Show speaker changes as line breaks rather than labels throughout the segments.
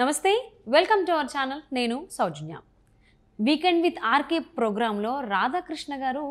నమస్తే, welcome to our channel. నేను సౌజన్య. Weekend with RK ప్రోగ్రాంలో రాధాకృష్ణ గారు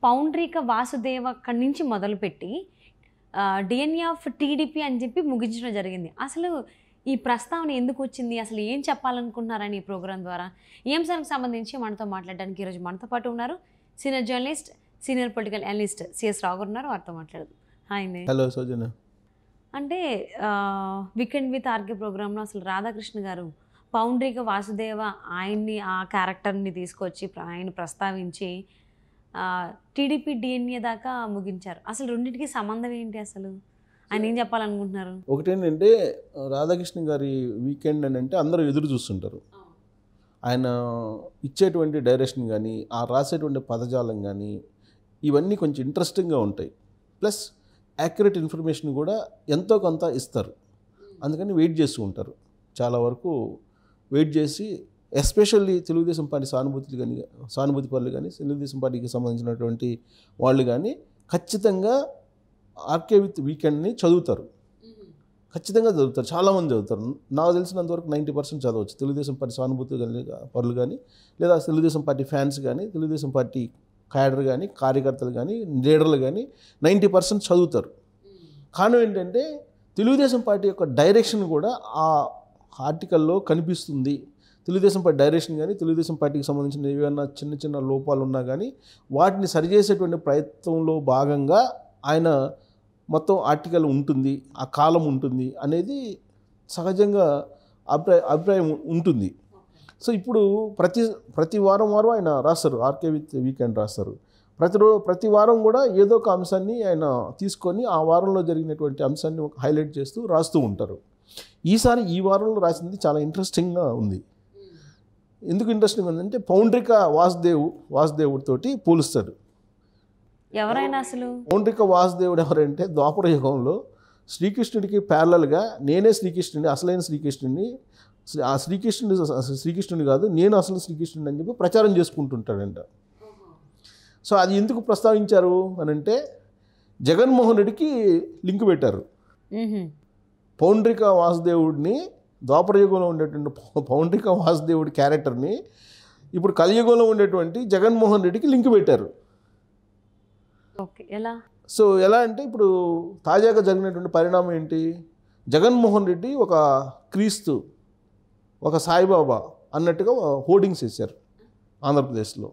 పౌండ్రీక వాసుదేవ అక్కడి నుంచి మొదలుపెట్టి డిఎన్ఏ ఆఫ్ టీడీపీ అని చెప్పి ముగించడం జరిగింది. అసలు ఈ ప్రస్తావన ఎందుకు వచ్చింది, అసలు ఏం చెప్పాలనుకుంటున్నారని ఈ ప్రోగ్రాం ద్వారా ఈ అంశానికి సంబంధించి మనతో మాట్లాడడానికి ఈరోజు మనతో పాటు ఉన్నారు senior journalist, senior political analyst CS Rao garu ఉన్నారు. వారితో మాట్లాడదు. హాయ్ అండి.
హలో సౌజన్య.
అంటే వీకెండ్ విత్ ఆర్కే ప్రోగ్రాంలో అసలు రాధాకృష్ణ గారు పౌండ్రీక వాసుదేవ ఆయన్ని ఆ క్యారెక్టర్ని తీసుకొచ్చి ఆయన ప్రస్తావించి టీడీపీ డిఎన్ఏ దాకా ముగించారు. అసలు రెండింటికి సంబంధం ఏంటి, అసలు ఆయన ఏం చెప్పాలనుకుంటున్నారు?
ఒకటేంటంటే రాధాకృష్ణ గారి వీకెండ్ అని అంటే అందరూ ఎదురు చూస్తుంటారు. ఆయన ఇచ్చేటువంటి డైరెక్షన్ కానీ, ఆ రాసేటువంటి పదజాలం కానీ ఇవన్నీ కొంచెం ఇంట్రెస్టింగ్గా ఉంటాయి. ప్లస్ యాక్యురేట్ ఇన్ఫర్మేషన్ కూడా ఎంతో కొంత ఇస్తారు. అందుకని వెయిట్ చేస్తూ ఉంటారు. చాలా వరకు వెయిట్ చేసి, ఎస్పెషల్లీ తెలుగుదేశం పార్టీ సానుభూతి పనులు కానీ, తెలుగుదేశం పార్టీకి సంబంధించినటువంటి వాళ్ళు కానీ ఖచ్చితంగా ఆర్కే విత్ వీకెండ్ని చదువుతారు. ఖచ్చితంగా చదువుతారు. చాలామంది చదువుతారు. నాకు తెలిసినంతవరకు 90% చదవచ్చు. తెలుగుదేశం పార్టీ సానుభూతి పనులు కానీ, లేదా తెలుగుదేశం పార్టీ ఫ్యాన్స్ కానీ, తెలుగుదేశం పార్టీ క్యాడర్ కానీ, కార్యకర్తలు కానీ, లీడర్లు కానీ 90% చదువుతారు. కారణం ఏంటంటే తెలుగుదేశం పార్టీ యొక్క డైరెక్షన్ కూడా ఆ ఆర్టికల్లో కనిపిస్తుంది. తెలుగుదేశం పార్టీ డైరెక్షన్ కానీ, తెలుగుదేశం పార్టీకి సంబంధించిన ఏమైనా చిన్న చిన్న లోపాలు ఉన్నా కానీ వాటిని సరిచేసేటువంటి ప్రయత్నంలో భాగంగా ఆయన మొత్తం ఆర్టికల్ ఉంటుంది, ఆ కాలం ఉంటుంది అనేది సహజంగా అభిప్రాయం ఉంటుంది. సో ఇప్పుడు ప్రతి వారం ఆయన రాస్తారు, ఆర్కే విత్ వీకెండ్ రాస్తారు. ప్రతి వారం కూడా ఏదో ఒక అంశాన్ని ఆయన తీసుకొని ఆ వారంలో జరిగినటువంటి అంశాన్ని హైలైట్ చేస్తూ రాస్తూ ఉంటారు. ఈసారి ఈ వారంలో రాసింది చాలా ఇంట్రెస్టింగ్గా ఉంది. ఎందుకు ఇంట్రెస్టింగ్ ఉందంటే పౌండ్రిక వాసుదేవుడితోటి పోలుస్తాడు.
ఎవరైనా అసలు
పౌండ్రిక వాసుదేవుడు ఎవరంటే ద్వాపర యుగంలో శ్రీకృష్ణుడికి ప్యారలల్గా నేనే శ్రీకృష్ణుడిని, అసలైన శ్రీకృష్ణుడిని, ఆ శ్రీకృష్ణుని కాదు నేను అసలు శ్రీకృష్ణుడిని అని చెప్పి ప్రచారం చేసుకుంటుంటాడంట. సో అది ఎందుకు ప్రస్తావించారు అని అంటే జగన్మోహన్ రెడ్డికి లింక్ పెట్టారు. పౌండ్రిక వాసుదేవుడిని, ద్వాపరయుగంలో ఉండేటువంటి పౌండ్రిక వాసుదేవుడి క్యారెక్టర్ని ఇప్పుడు కలియుగంలో ఉండేటువంటి జగన్మోహన్ రెడ్డికి లింక్ పెట్టారు.
ఓకే, ఎలా?
సో ఎలా అంటే ఇప్పుడు తాజాగా జరిగినటువంటి పరిణామం ఏంటి, జగన్మోహన్ రెడ్డి ఒక క్రీస్తు, ఒక సాయిబాబా అన్నట్టుగా హోర్డింగ్స్ వేశారు ఆంధ్రప్రదేశ్లో.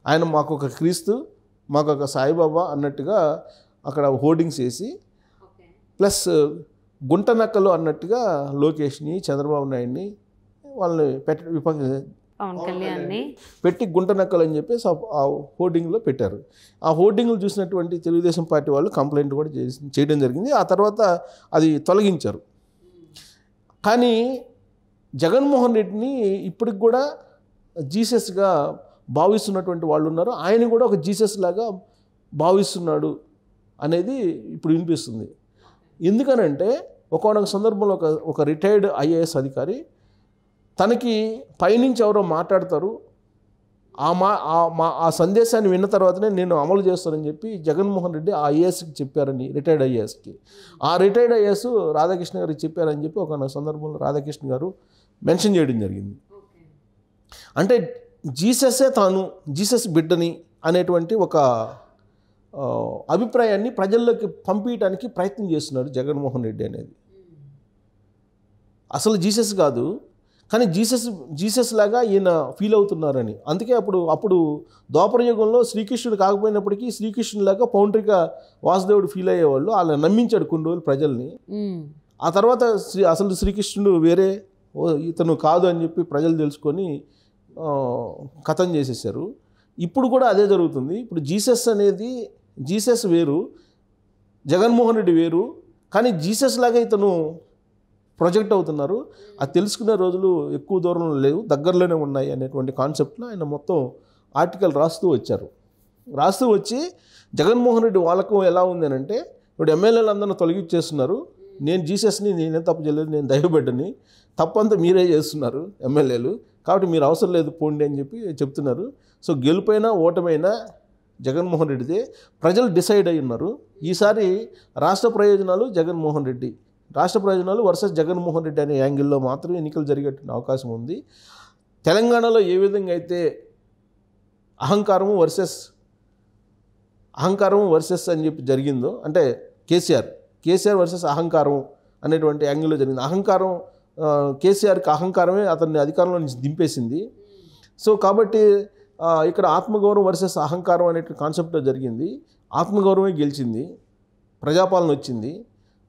ఆయన మాకు ఒక క్రీస్తు, మాకు ఒక సాయిబాబా అన్నట్టుగా అక్కడ హోర్డింగ్స్ వేసి, ప్లస్ గుంట నక్కలు అన్నట్టుగా లోకేష్ని, చంద్రబాబు నాయుడిని వాళ్ళని పెట్టి గుంట నక్కలు అని చెప్పేసి ఆ హోర్డింగ్లో పెట్టారు. ఆ హోర్డింగ్లు చూసినటువంటి తెలుగుదేశం పార్టీ వాళ్ళు కంప్లైంట్ కూడా చేయడం జరిగింది. ఆ తర్వాత అది తొలగించారు. కానీ జగన్మోహన్ రెడ్డిని ఇప్పటికి కూడా జీసస్గా భావిస్తున్నటువంటి వాళ్ళు ఉన్నారు. ఆయన కూడా ఒక జీసస్ లాగా భావిస్తున్నాడు అనేది ఇప్పుడు వినిపిస్తుంది. ఎందుకనంటే ఒకనొక సందర్భంలో ఒక రిటైర్డ్ ఐఏఎస్ అధికారి తనకి పైనుంచి ఎవరో మాట్లాడతారు, ఆ సందేశాన్ని విన్న తర్వాతనే నేను అమలు చేస్తానని చెప్పి జగన్మోహన్ రెడ్డి ఆ ఐఏఎస్కి చెప్పారని, రిటైర్డ్ ఐఏఎస్కి. ఆ రిటైర్డ్ ఐఏఎస్ రాధాకృష్ణ గారికి చెప్పారని చెప్పి ఒక సందర్భంలో రాధాకృష్ణ గారు మెన్షన్ చేయడం జరిగింది. అంటే జీసస్సే తాను, జీసస్ బిడ్డని అనేటువంటి ఒక అభిప్రాయాన్ని ప్రజల్లోకి పంపించడానికి ప్రయత్నం చేస్తున్నాడు జగన్మోహన్ రెడ్డి అనేది. అసలు జీసస్ కాదు, కానీ జీసస్ లాగా ఈయన ఫీల్ అవుతున్నారని. అందుకే అప్పుడు ద్వాపర యుగంలో శ్రీకృష్ణుడు కాకపోయినప్పటికీ శ్రీకృష్ణులాగా పౌండ్రిక వాసుదేవుడు ఫీల్ అయ్యేవాళ్ళు. అలా నమ్మించాడు కొన్ని రోజులు ప్రజల్ని. ఆ తర్వాత అసలు శ్రీకృష్ణుడు వేరే, ఇతను కాదు అని చెప్పి ప్రజలు తెలుసుకొని కథం చేసేసారు. ఇప్పుడు కూడా అదే జరుగుతుంది. ఇప్పుడు జీసస్ వేరు, జగన్మోహన్ రెడ్డి వేరు, కానీ జీసస్ లాగా ఇతను ప్రొజెక్ట్ అవుతున్నారు. అది తెలుసుకునే రోజులు ఎక్కువ దూరంలో లేవు, దగ్గరలోనే ఉన్నాయి అనేటువంటి కాన్సెప్ట్లో ఆయన మొత్తం ఆర్టికల్ రాస్తూ వచ్చి జగన్మోహన్ రెడ్డి వాళ్ళకు ఎలా ఉంది అని అంటే, ఇప్పుడు ఎమ్మెల్యేలు అందరూ తొలగించేస్తున్నారు, నేను జీసస్ని, నేనేం తప్పు చేయలేదు, నేను దైవబిడ్డని, తప్పంతా మీరే చేస్తున్నారు ఎమ్మెల్యేలు, కాబట్టి మీరు అవసరం లేదు పోండి అని చెప్పి చెప్తున్నారు. సో గెలుపైనా ఓటమైనా జగన్మోహన్ రెడ్డిదే, ప్రజలు డిసైడ్ అయి ఉన్నారు. ఈసారి రాష్ట్ర ప్రయోజనాలు జగన్మోహన్ రెడ్డి రాష్ట్ర ప్రయోజనాలు వర్సెస్ జగన్మోహన్ రెడ్డి అనే యాంగిల్లో మాత్రమే ఎన్నికలు జరిగే అవకాశం ఉంది. తెలంగాణలో ఏ విధంగా అయితే అహంకారము వర్సెస్ అని చెప్పి జరిగిందో, అంటే కేసీఆర్ వర్సెస్ అహంకారం అనేటువంటి యాంగిల్లో జరిగింది. కేసీఆర్కి అహంకారమే అతన్ని అధికారంలో నుంచి దింపేసింది. సో కాబట్టి ఇక్కడ ఆత్మగౌరవం వర్సెస్ అహంకారం అనే కాన్సెప్ట్ జరిగింది. ఆత్మగౌరవమే గెలిచింది, ప్రజాపాలన వచ్చింది.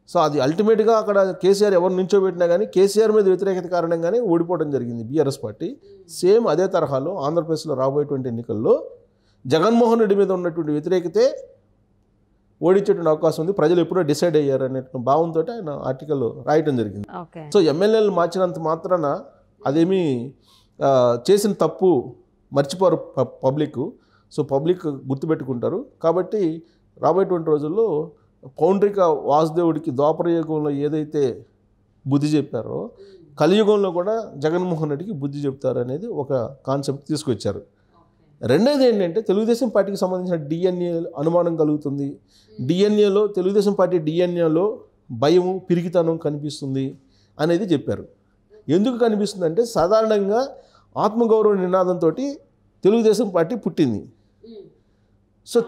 సో అది అల్టిమేట్గా అక్కడ కేసీఆర్ ఎవరు నించోబెట్టినా కానీ కేసీఆర్ మీద వ్యతిరేకత కారణంగానే ఓడిపోవడం జరిగింది బీఆర్ఎస్ పార్టీ. సేమ్ అదే తరహాలో ఆంధ్రప్రదేశ్లో రాబోయేటువంటి ఎన్నికల్లో జగన్మోహన్ రెడ్డి మీద ఉన్నటువంటి వ్యతిరేకతే ఓడించేటువంటి అవకాశం ఉంది. ప్రజలు ఎప్పుడో డిసైడ్ అయ్యారు అనే భావంతో ఆయన ఆర్టికల్ రాయటం జరిగింది. సో ఎమ్మెల్యేలు మార్చినంత మాత్రాన అదేమీ చేసిన తప్పు మర్చిపోరు పబ్లిక్. So public గుర్తుపెట్టుకుంటారు. కాబట్టి రాబోయేటువంటి రోజుల్లో పౌండ్రిక వాసుదేవుడికి ద్వాపరయుగంలో ఏదైతే బుద్ధి చెప్పారో కలియుగంలో కూడా జగన్మోహన్ రెడ్డికి బుద్ధి చెప్తారు అనేది ఒక కాన్సెప్ట్ తీసుకొచ్చారు. రెండోది ఏంటంటే తెలుగుదేశం పార్టీకి సంబంధించిన డిఎన్ఏ అనుమానం కలుగుతుంది. తెలుగుదేశం పార్టీ డిఎన్ఏలో భయము, పిరికితనం కనిపిస్తుంది అనేది చెప్పారు. ఎందుకు కనిపిస్తుంది అంటే సాధారణంగా ఆత్మగౌరవ నినాదంతో తెలుగుదేశం పార్టీ పుట్టింది. సో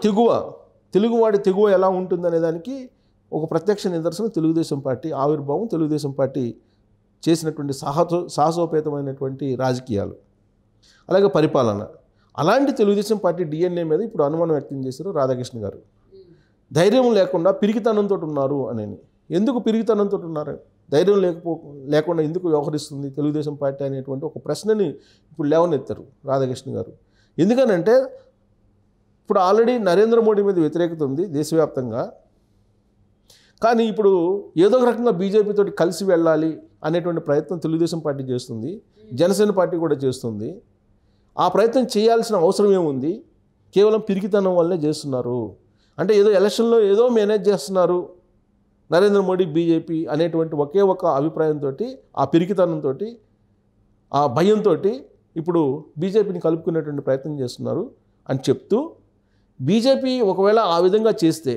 తెలుగువాడి తెగువ ఎలా ఉంటుంది అనే దానికి ఒక ప్రత్యక్ష నిదర్శనం తెలుగుదేశం పార్టీ ఆవిర్భావం, తెలుగుదేశం పార్టీ చేసినటువంటి సాహసోపేతమైనటువంటి రాజకీయాలు, అలాగే పరిపాలన. అలాంటి తెలుగుదేశం పార్టీ డిఎన్ఏ మీద ఇప్పుడు అనుమానం వ్యక్తం చేశారు రాధాకృష్ణ గారు. ధైర్యం లేకుండా పిరికితనంతో ఉన్నారు అని. ఎందుకు పిరికితనంతో ఉన్నారు, ధైర్యం లేకుండా ఎందుకు వ్యవహరిస్తుంది తెలుగుదేశం పార్టీ అనేటువంటి ఒక ప్రశ్నని ఇప్పుడు లేవనెత్తారు రాధాకృష్ణ గారు. ఎందుకనంటే ఇప్పుడు ఆల్రెడీ నరేంద్ర మోడీ మీద వ్యతిరేకత ఉంది దేశవ్యాప్తంగా. కానీ ఇప్పుడు ఏదో ఒక రకంగా బీజేపీతో కలిసి వెళ్ళాలి అనేటువంటి ప్రయత్నం తెలుగుదేశం పార్టీ చేస్తుంది, జనసేన పార్టీ కూడా చేస్తుంది. ఆ ప్రయత్నం చేయాల్సిన అవసరం ఏముంది? కేవలం పిరికితనం వల్లే చేస్తున్నారు. అంటే ఏదో ఎలక్షన్లో ఏదో మేనేజ్ చేస్తున్నారు నరేంద్ర మోడీ, బీజేపీ అనేటువంటి ఒకే ఒక అభిప్రాయంతో, ఆ పిరికితనంతో, ఆ భయంతో ఇప్పుడు బీజేపీని కలుపుకునేటువంటి ప్రయత్నం చేస్తున్నారు అని చెప్తూ, బీజేపీ ఒకవేళ ఆ విధంగా చేస్తే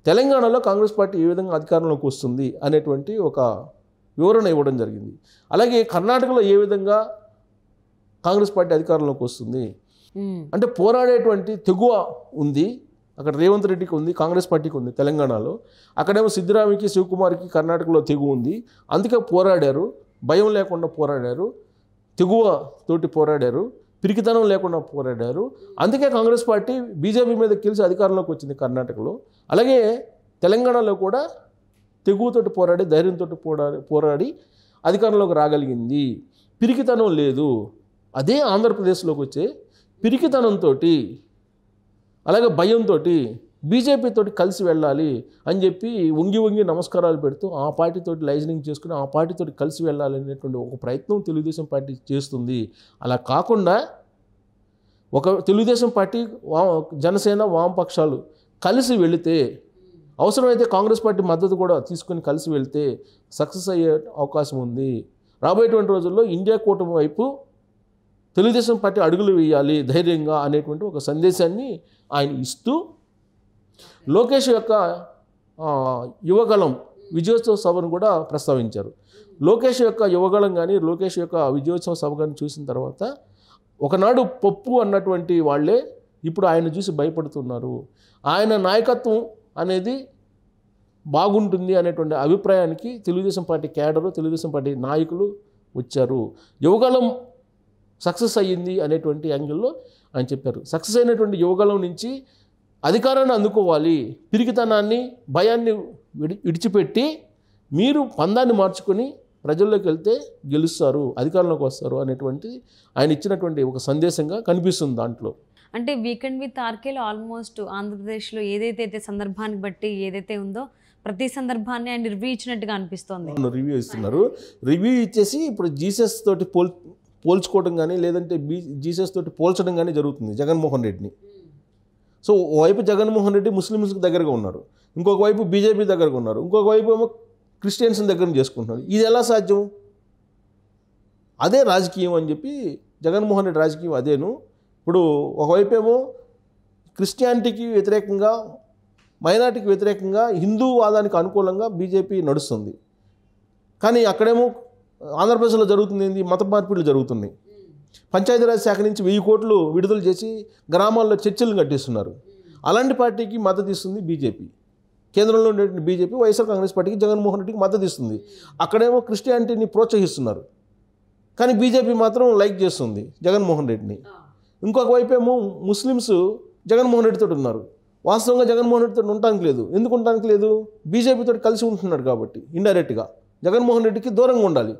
తెలంగాణలో కాంగ్రెస్ పార్టీ ఏ విధంగా అధికారంలోకి వస్తుంది అనేటువంటి ఒక వివరణ ఇవ్వడం జరిగింది. అలాగే కర్ణాటకలో ఏ విధంగా కాంగ్రెస్ పార్టీ అధికారంలోకి వస్తుంది అంటే పోరాడేటువంటి తెగువ ఉంది అక్కడ. రేవంత్ రెడ్డికి ఉంది, కాంగ్రెస్ పార్టీకి ఉంది తెలంగాణలో. అక్కడేమో సిద్ధరామయ్యకి, శివకుమార్కి కర్ణాటకలో తెగువ ఉంది. అందుకే పోరాడారు, భయం లేకుండా పోరాడారు, తెగువ తోటి పోరాడారు, పిరికితనం లేకుండా పోరాడారు. అందుకే కాంగ్రెస్ పార్టీ బీజేపీ మీద గెలిచి అధికారంలోకి వచ్చింది కర్ణాటకలో. అలాగే తెలంగాణలో కూడా తెగువతోటి పోరాడి, ధైర్యంతో పోరాడి అధికారంలోకి రాగలిగింది. పిరికితనం లేదు. అదే ఆంధ్రప్రదేశ్లోకి వచ్చే పిరికితనంతో, అలాగే భయంతో బీజేపీతో కలిసి వెళ్ళాలి అని చెప్పి వంగి నమస్కారాలు పెడుతూ ఆ పార్టీతో లైజనింగ్ చేసుకుని ఆ పార్టీతో కలిసి వెళ్ళాలి అనేటువంటి ఒక ప్రయత్నం తెలుగుదేశం పార్టీ చేస్తుంది. అలా కాకుండా ఒక తెలుగుదేశం పార్టీ, జనసేన, వామపక్షాలు కలిసి వెళితే, అవసరమైతే కాంగ్రెస్ పార్టీ మద్దతు కూడా తీసుకొని కలిసి వెళితే సక్సెస్ అయ్యే అవకాశం ఉంది. రాబోయేటువంటి రోజుల్లో ఇండియా కూటమి వైపు తెలుగుదేశం పార్టీ అడుగులు వేయాలి ధైర్యంగా అనేటువంటి ఒక సందేశాన్ని ఆయన ఇస్తూ, లోకేష్ యొక్క యువగళం విజయోత్సవ సభను కూడా ప్రస్తావించారు. లోకేష్ యొక్క యువగళం కానీ, లోకేష్ యొక్క విజయోత్సవ సభ కానీ చూసిన తర్వాత ఒకనాడు పప్పు అన్నటువంటి వాళ్ళే ఇప్పుడు ఆయన చూసి భయపడుతున్నారు. ఆయన నాయకత్వం అనేది బాగుంటుంది అనేటువంటి అభిప్రాయానికి Telugu Desam party cadre, Telugu Desam party నాయకులు వచ్చారు. యువగళం సక్సెస్ అయ్యింది అనేటువంటి యాంగిల్లో ఆయన చెప్పారు. సక్సెస్ అయినటువంటి యువగళం నుంచి అధికారాన్ని అందుకోవాలి, పిరికితనాన్ని, భయాన్ని విడిచిపెట్టి మీరు పందాన్ని మార్చుకొని ప్రజల్లోకి వెళ్తే గెలుస్తారు, అధికారంలోకి వస్తారు అనేటువంటి ఆయన ఇచ్చినటువంటి ఒక సందేశంగా కనిపిస్తుంది దాంట్లో.
అంటే వీకెండ్ విత్ ఆర్కేలో ఆల్మోస్ట్ ఆంధ్రప్రదేశ్లో ఏదైతే సందర్భాన్ని బట్టి ఏదైతే ఉందో ప్రతి సందర్భాన్ని ఆయన రివ్యూ ఇచ్చినట్టుగా అనిపిస్తోంది.
రివ్యూ ఇస్తున్నారు. రివ్యూ ఇచ్చేసి ఇప్పుడు జీసస్ తోటి పోల్చుకోవడం కానీ, లేదంటే జీసస్ తోటి పోల్చడం కానీ జరుగుతుంది జగన్మోహన్ రెడ్డిని. సో ఓవైపు జగన్మోహన్ రెడ్డి ముస్లిమ్స్కి దగ్గరగా ఉన్నారు, ఇంకొక వైపు బీజేపీ దగ్గరగా ఉన్నారు, ఇంకొక వైపు ఏమో క్రిస్టియన్స్ దగ్గర చేసుకుంటున్నారు. ఇది ఎలా సాధ్యం? అదే రాజకీయం అని చెప్పి జగన్మోహన్ రెడ్డి రాజకీయం అదేను. ఇప్పుడు ఒకవైపు ఏమో క్రిస్టియానిటీకి వ్యతిరేకంగా, మైనార్టీకి వ్యతిరేకంగా, హిందూ వాదానికి అనుకూలంగా బీజేపీ నడుస్తుంది. కానీ అక్కడేమో ఆంధ్రప్రదేశ్లో జరుగుతుంది ఏంది, మత మార్పిడులు జరుగుతున్నాయి. పంచాయతీరాజ్ శాఖ నుంచి 1000 కోట్లు విడుదల చేసి గ్రామాల్లో చర్చిలను కట్టిస్తున్నారు. అలాంటి పార్టీకి మద్దతు ఇస్తుంది బీజేపీ. కేంద్రంలో ఉండేటువంటి బీజేపీ వైఎస్ఆర్ కాంగ్రెస్ పార్టీకి, జగన్మోహన్ రెడ్డికి మద్దతు ఇస్తుంది. అక్కడేమో క్రిస్టియానిటీని ప్రోత్సహిస్తున్నారు, కానీ బీజేపీ మాత్రం లైక్ చేస్తుంది జగన్మోహన్ రెడ్డిని. ఇంకొక వైపు ఏమో ముస్లిమ్స్ జగన్మోహన్ రెడ్డితో ఉన్నారు. వాస్తవంగా జగన్మోహన్ రెడ్డితో ఉండటానికి లేదు. ఎందుకు ఉండటానికి లేదు? బీజేపీతో కలిసి ఉంటున్నారు కాబట్టి ఇండైరెక్ట్గా జగన్మోహన్ రెడ్డికి దూరంగా ఉండాలి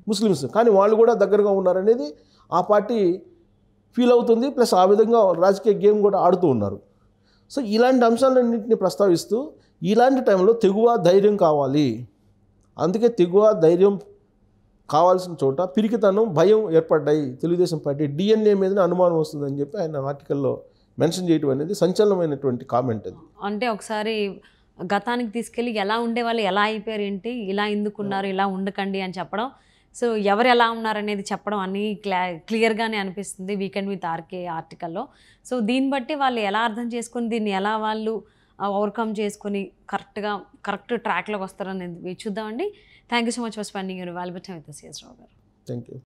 ముస్లిమ్స్. కానీ వాళ్ళు కూడా దగ్గరగా ఉన్నారనేది ఆ పార్టీ ఫీల్ అవుతుంది. ప్లస్ ఆ విధంగా రాజకీయ గేమ్ కూడా ఆడుతూ ఉన్నారు. సో ఇలాంటి అంశాలన్నింటినీ ప్రస్తావిస్తూ ఇలాంటి టైంలో తెగువ ధైర్యం కావాలి. అందుకే తెగువ ధైర్యం కావాల్సిన చోట పిరికితనం, భయం ఏర్పడ్డాయి. తెలుగుదేశం పార్టీ డిఎన్ఏ మీదనే అనుమానం వస్తుందని చెప్పి ఆయన ఆర్టికల్లో మెన్షన్ చేయడం అనేది సంచలనమైనటువంటి కామెంట్ అది.
అంటే ఒకసారి గతానికి తీసుకెళ్ళి ఎలా ఉండేవాళ్ళు ఎలా అయిపోయారు ఏంటి, ఇలా ఎందుకున్నారు, ఇలా ఉండకండి అని చెప్పడం, సో ఎవరు ఎలా ఉన్నారనేది చెప్పడం అన్నీ క్లియర్గానే అనిపిస్తుంది వీకెండ్ విత్ ఆర్కే ఆర్టికల్లో. సో దీన్ని బట్టి వాళ్ళు ఎలా అర్థం చేసుకొని దీన్ని ఎలా వాళ్ళు ఓవర్కమ్ చేసుకొని కరెక్ట్ ట్రాక్లోకి వస్తారనేది చూద్దామండి. Thank you so much for spending your valuable time with us, రావు గారు.
Thank you.